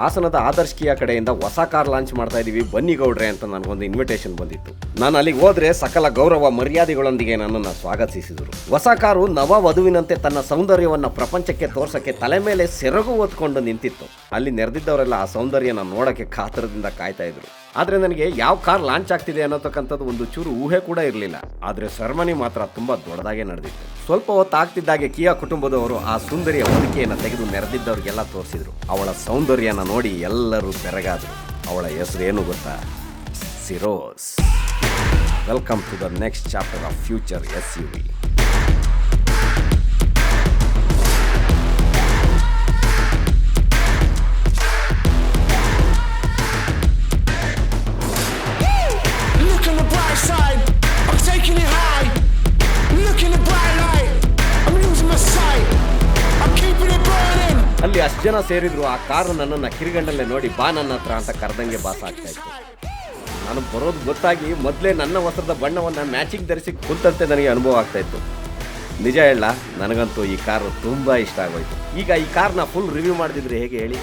ಹಾಸನದ ಆದರ್ಶ್ ಕಿಯಾ ಕಡೆಯಿಂದ ಹೊಸ ಕಾರ್ ಲಾಂಚ್ ಮಾಡ್ತಾ ಇದೀವಿ, ಬನ್ನಿ ಗೌಡ್ರೆ ಅಂತ ನನಗೊಂದು ಇನ್ವಿಟೇಷನ್ ಬಂದಿತ್ತು. ನಾನು ಅಲ್ಲಿಗೆ ಹೋದ್ರೆ ಸಕಲ ಗೌರವ ಮರ್ಯಾದೆಗಳೊಂದಿಗೆ ನನ್ನನ್ನು ಸ್ವಾಗತಿಸಿದರು. ಹೊಸ ಕಾರು ನವ ವಧುವಿನಂತೆ ತನ್ನ ಸೌಂದರ್ಯವನ್ನ ಪ್ರಪಂಚಕ್ಕೆ ತೋರ್ಸಕ್ಕೆ ತಲೆ ಮೇಲೆ ಸೆರಗು ಹೊತ್ಕೊಂಡು ನಿಂತಿತ್ತು. ಅಲ್ಲಿ ನೆರೆದಿದ್ದವರೆಲ್ಲ ಆ ಸೌಂದರ್ಯನ ನೋಡಕ್ಕೆ ಕಾತರದಿಂದ ಕಾಯ್ತಾ ಇದ್ರು. ಆದ್ರೆ ನನಗೆ ಯಾವ ಕಾರ್ ಲಾಂಚ್ ಆಗ್ತಿದೆ ಅನ್ನೋತಕ್ಕಂಥದ್ದು ಒಂದು ಚೂರು ಊಹೆ ಕೂಡ ಇರಲಿಲ್ಲ. ಆದ್ರೆ ಸೆರೆಮನಿ ಮಾತ್ರ ತುಂಬಾ ದೊಡ್ಡದಾಗೆ ನಡೆದಿತ್ತು. ಸ್ವಲ್ಪ ಹೊತ್ತು ಆಗ್ತಿದ್ದಾಗೆ ಕಿಯಾ ಕುಟುಂಬದವರು ಆ ಸುಂದರಿಯ ಹೊದಿಕೆಯನ್ನು ತೆಗೆದು ನೆರೆದಿದ್ದವ್ರಿಗೆಲ್ಲ ತೋರಿಸಿದ್ರು. ಅವಳ ಸೌಂದರ್ಯನ ನೋಡಿ ಎಲ್ಲರೂ ಬೆರಗಾದ್ರು. ಅವಳ ಹೆಸರು ಏನು ಗೊತ್ತಾ? Syros. Welcome to the next chapter of future SUV. ಅಲ್ಲಿ ಅಷ್ಟು ಜನ ಸೇರಿದ್ರು. ಆ ಕಾರು ನನ್ನನ್ನು ಕಿರಿಗಂಡಲ್ಲೇ ನೋಡಿ ಬಾ ನನ್ನ ಹತ್ರ ಅಂತ ಕರೆದಂಗೆ ಬಾಸ ಆಗ್ತಾ ಇತ್ತು. ನಾನು ಬರೋದು ಗೊತ್ತಾಗಿ ಮೊದಲೇ ನನ್ನ ವಸ್ತ್ರದ ಬಣ್ಣವನ್ನು ಮ್ಯಾಚಿಂಗ್ ಧರಿಸಿ ಕುಂತಂತೆ ನನಗೆ ಅನುಭವ ಆಗ್ತಾ ಇತ್ತು. ನಿಜ ಹೇಳ, ನನಗಂತೂ ಈ ಕಾರು ತುಂಬ ಇಷ್ಟ ಆಗೋಯ್ತು. ಈಗ ಈ ಕಾರ್ನ ಫುಲ್ ರಿವ್ಯೂ ಮಾಡಿದ್ರೆ ಹೇಗೆ ಹೇಳಿ?